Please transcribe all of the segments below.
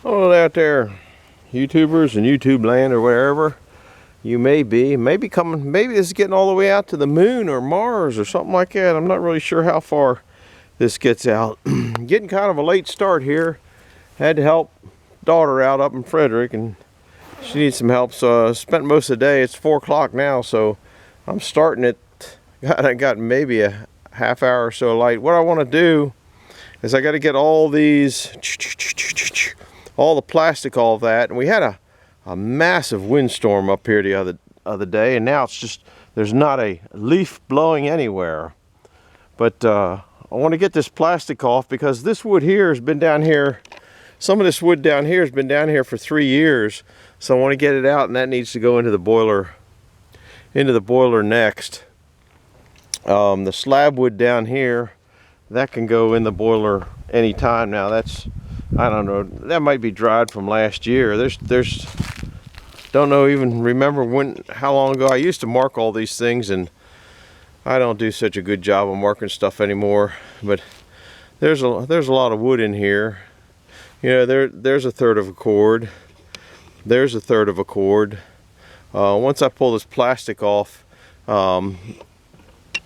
Hello out there, YouTubers and YouTube land or wherever you may be. Maybe this is getting all the way out to the moon or Mars or something like that. I'm not really sure how far this gets out. Getting kind of a late start here. Had to help daughter out up in Frederick, and she needs some help. So I spent most of the day. It's 4 o'clock now, so I'm starting it. I got maybe a half hour or so late. What I want to do is I got to get all these, all the plastic, all of that. And we had a massive windstorm up here the other day, and now it's just, there's not a leaf blowing anywhere. But I want to get this plastic off because this wood here has been down here. Some of this wood down here has been down here for 3 years. So I want to get it out, and that needs to go into the boiler next. The slab wood down here, that can go in the boiler anytime now. That's, I don't know, that might be dried from last year. There's don't know, even remember how long ago. I used to mark all these things, and I don't do such a good job of marking stuff anymore. But there's a lot of wood in here. You know, there's a third of a cord. There's a third of a cord. Once I pull this plastic off,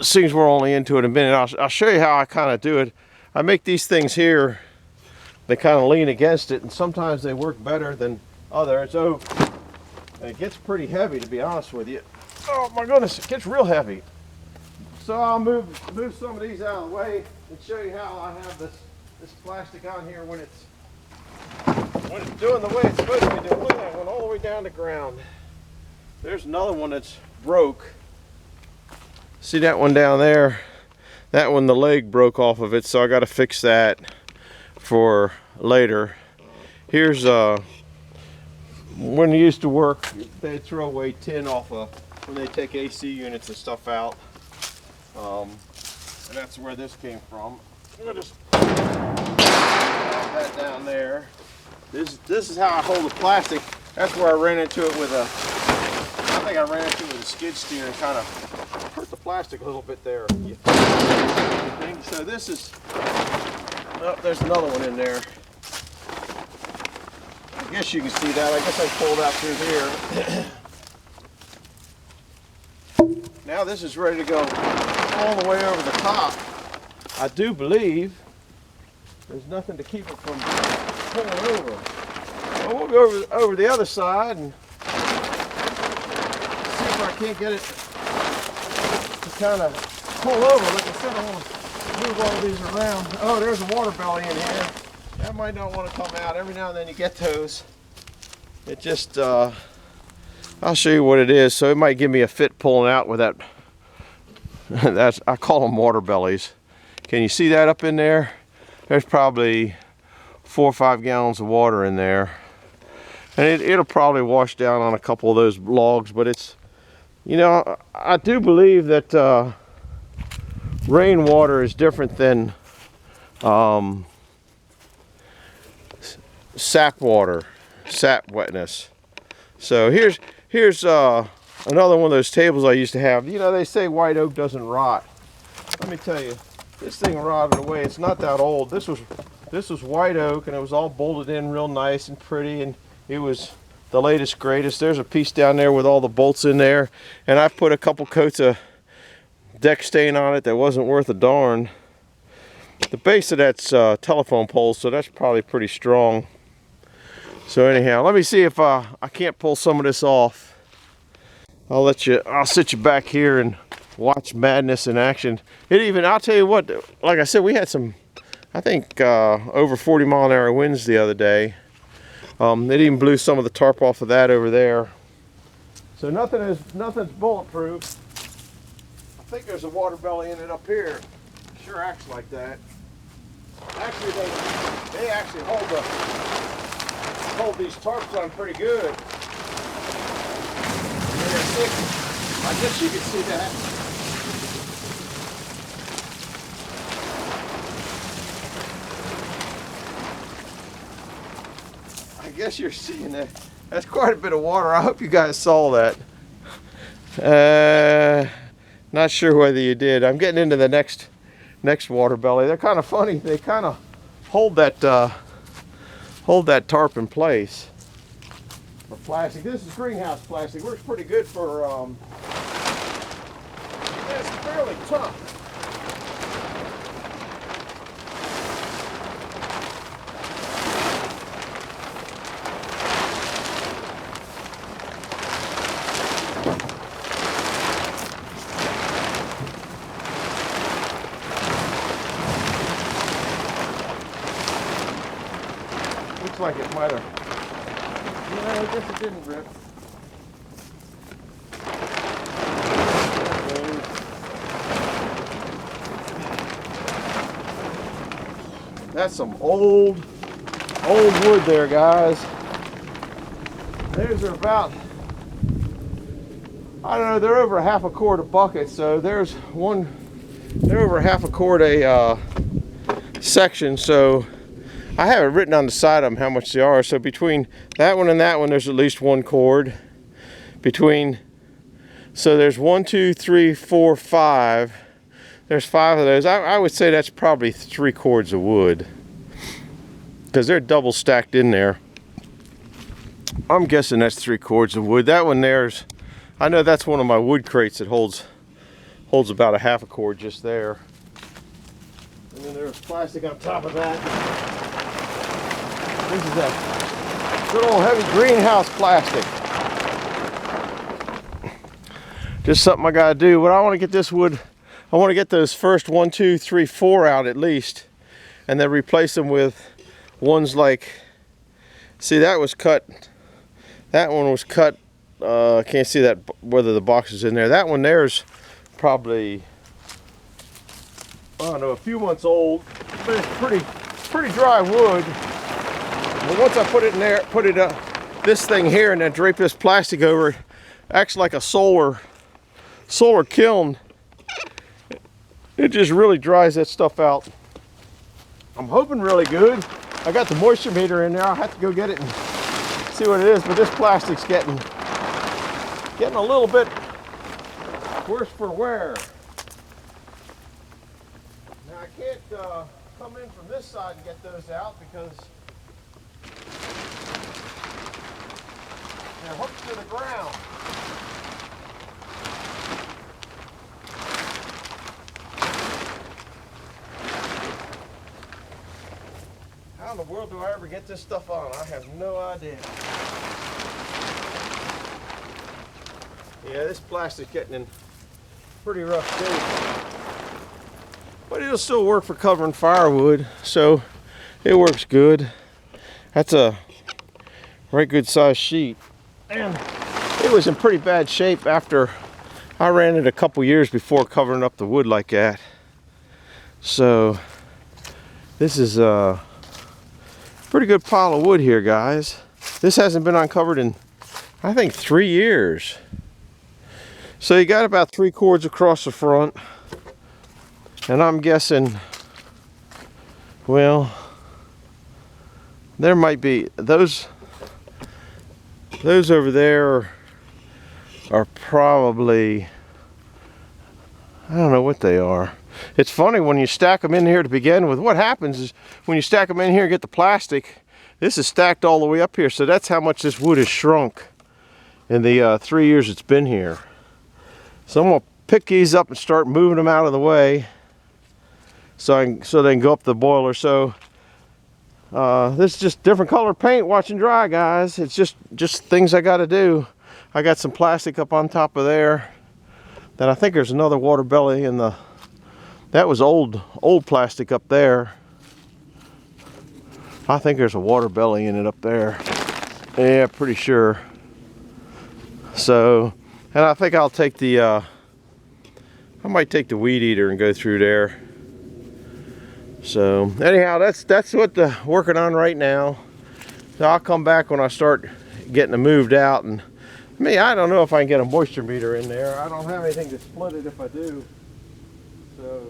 seems we're only into it in a minute. I'll show you how I kind of do it. I make these things here, they kind of lean against it, and sometimes they work better than others. So it gets pretty heavy, to be honest with you. Oh my goodness, it gets real heavy. So I'll move some of these out of the way and show you how I have this plastic on here when it's doing the way it's supposed to be doing. Look at that one all the way down the ground. There's another one that's broke. See that one down there? That one, the leg broke off of it, so I got to fix that for later. Here's when you used to work, they'd throw away tin off when they take AC units and stuff out, and that's where this came from. I'm gonna just put that down there. This is how I hold the plastic. That's where I ran into it with I think I ran into it with a skid steer and kind of hurt the plastic a little bit there. So this is, oh, there's another one in there. I guess you can see that. I guess I pulled out through here. Now this is ready to go all the way over the top. I do believe there's nothing to keep it from pulling over. Well, we'll go over the other side and see if I can't get it to kind of pull over. Like I said, I want to move all of these around. Oh, there's a water belly in here. That might not want to come out. Every now and then you get those. It just, I'll show you what it is. So it might give me a fit pulling out with that. I call them water bellies. Can you see that up in there? There's probably 4 or 5 gallons of water in there. And it'll probably wash down on a couple of those logs, but it's, you know, I do believe that rainwater is different than sap water, sap wetness. So here's another one of those tables I used to have. You know, they say white oak doesn't rot. Let me tell you, this thing rotted away. It's not that old. This was white oak, and it was all bolted in real nice and pretty, and it was the latest greatest. There's a piece down there with all the bolts in there, and I put a couple coats of deck stain on it that wasn't worth a darn. The base of that's telephone poles, so that's probably pretty strong. So anyhow, let me see if I can't pull some of this off. I'll sit you back here and watch madness in action. I'll tell you what, like I said, we had some, I think, over 40-mile-an-hour winds the other day. It even blew some of the tarp off of that over there. So nothing's bulletproof. I think there's a water belly in it up here. It sure acts like that. Actually, they actually hold these tarps on pretty good. They're thick. I guess you can see that. I guess you're seeing that. That's quite a bit of water. I hope you guys saw that. Not sure whether you did. I'm getting into the next water belly. They're kind of funny. They kind of hold that hold that tarp in place. For plastic, this is greenhouse plastic. Works pretty good for. It's fairly tough. Looks like it might have. Yeah, I guess it didn't rip. That's some old wood there, guys. Theirs are about, I don't know, they're over half a quart a bucket, so there's one, they're over half a quart a section, so I have it written on the side of them how much they are. So between that one and that one, there's at least one cord. Between, so there's 1, 2, 3, 4, 5. There's 5 of those. I would say that's probably 3 cords of wood, because they're double stacked in there. I'm guessing that's 3 cords of wood. That one there's, I know that's one of my wood crates that holds about a half a cord just there. And then there's plastic on top of that. This is that good old heavy greenhouse plastic. Just something I gotta do. But I want to get this wood, I want to get those first 1, 2, 3, 4 out at least, and then replace them with ones like, see, that was cut, that one was cut, I can't see that whether the box is in there. That one there's probably, I don't know, a few months old, but it's pretty dry wood. But once I put it in there, put it this thing here, and then drape this plastic over it, acts like a solar kiln. It just really dries that stuff out. I'm hoping really good. I got the moisture meter in there. I'll have to go get it and see what it is. But this plastic's getting a little bit worse for wear. Now I can't come in from this side and get those out because they're hooked to the ground. How in the world do I ever get this stuff on? I have no idea. Yeah, this plastic's getting in pretty rough shape. But it'll still work for covering firewood, so it works good. That's a right good sized sheet. And it was in pretty bad shape after I ran it a couple years before covering up the wood like that. So this is a pretty good pile of wood here, guys. This hasn't been uncovered in, I think, 3 years. So you got about 3 cords across the front. And I'm guessing, well, there might be those over there are probably, I don't know what they are. It's funny when you stack them in here to begin with. What happens is when you stack them in here and get the plastic, this is stacked all the way up here. So that's how much this wood has shrunk in the 3 years it's been here. So I'm gonna pick these up and start moving them out of the way so they can go up the boiler. So this is just different color paint, watch and dry, guys. It's just things I got to do. I got some plastic up on top of there. Then I think there's another water belly in the, that was old plastic up there. I think there's a water belly in it up there. Yeah, pretty sure. So, and I think I'll take the, I might take the weed eater and go through there. So anyhow, that's what the working on right now. So I'll come back when I start getting it moved out. And I don't know if I can get a moisture meter in there. I don't have anything to split it if I do. So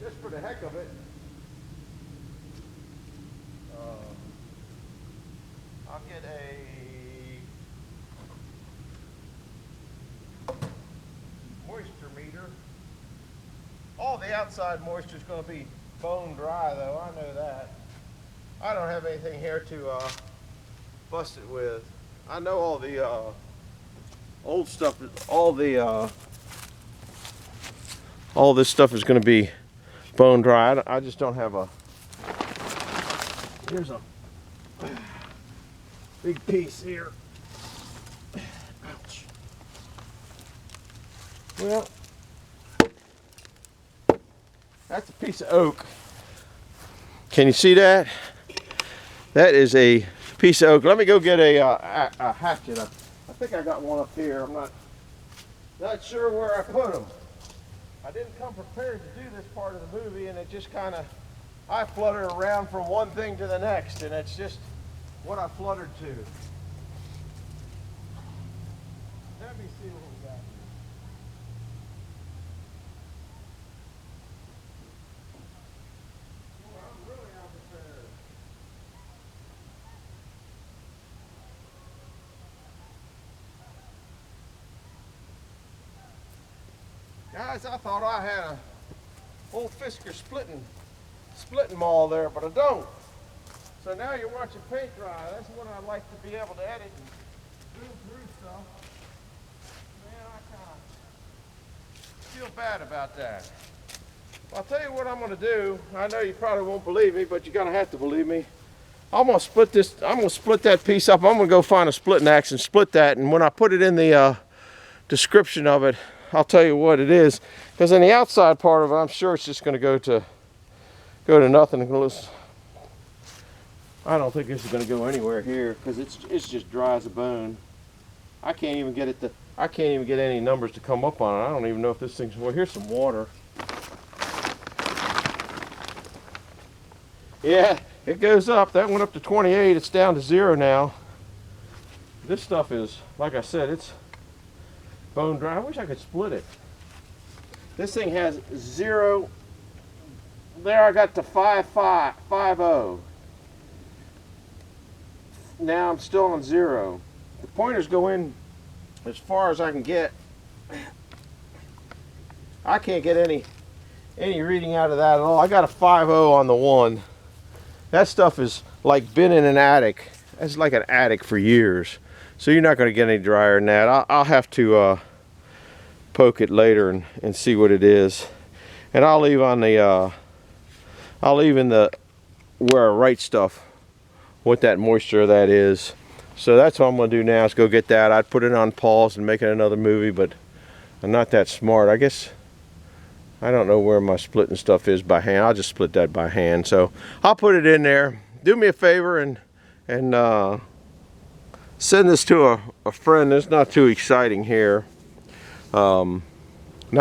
just for the heck of it, I'll get a moisture meter. All the outside moisture is going to be bone dry, though. I know that. I don't have anything here to bust it with. I know all the old stuff, all this stuff is going to be bone dry. I just don't have a. Here's a big piece here. Ouch. Well, that's a piece of oak. Can you see that? That is a piece of oak. Let me go get a hatchet. I think I got one up here. I'm not sure where I put them. I didn't come prepared to do this part of the movie, and it just kind of, I fluttered around from one thing to the next, and it's just what I fluttered to. Let me see what we got here. Well, I'm really unprepared. Guys, I thought I had a old Fisker splitting maul there, but I don't. So now you're watching paint dry. That's what I like to be able to edit and move through stuff. Man, I kind of feel bad about that. I'll tell you what I'm going to do. I know you probably won't believe me, but you're going to have to believe me. I'm going to split this. I'm going to split that piece up. I'm going to go find a splitting axe and split that. And when I put it in the description of it, I'll tell you what it is. Because in the outside part of it, I'm sure it's just going to go to nothing. I don't think this is going to go anywhere here because it's just dry as a bone. I can't even get it to. I can't even get any numbers to come up on it. I don't even know if this thing's. Well, here's some water. Yeah, it goes up. That went up to 28. It's down to 0 now. This stuff is, like I said, it's bone dry. I wish I could split it. This thing has 0. There I got to 5.50. Now I'm still on 0. The pointers go in as far as I can get. I can't get any reading out of that at all. I got a 5.0 on the one. That stuff is like been in an attic. It's like an attic for years. So you're not going to get any drier than that. I'll have to poke it later and see what it is. And I'll leave on the I'll leave in the where I write stuff what that moisture of that is. So that's what I'm going to do now is go get that. I'd put it on pause and make it another movie, but I'm not that smart. I guess I don't know where my splitting stuff is by hand. I'll just split that by hand. So I'll put it in there. Do me a favor and send this to a friend. It's not too exciting here. Not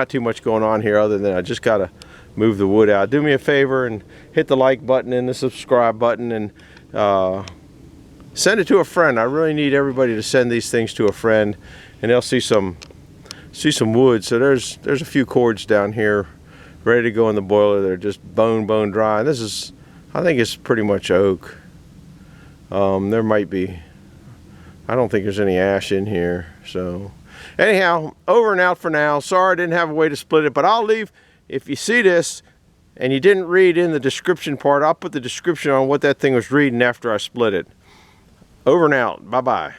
too much going on here other than I just got to move the wood out. Do me a favor and hit the like button and the subscribe button and send it to a friend. I really need everybody to send these things to a friend, and they'll see some wood. So there's a few cords down here ready to go in the boiler. They're just bone dry. And this is, I think it's pretty much oak. There might be, I don't think there's any ash in here. So anyhow, over and out for now. Sorry I didn't have a way to split it, but I'll leave, if you see this and you didn't read in the description part, I'll put the description on what that thing was reading after I split it. Over and out. Bye-bye.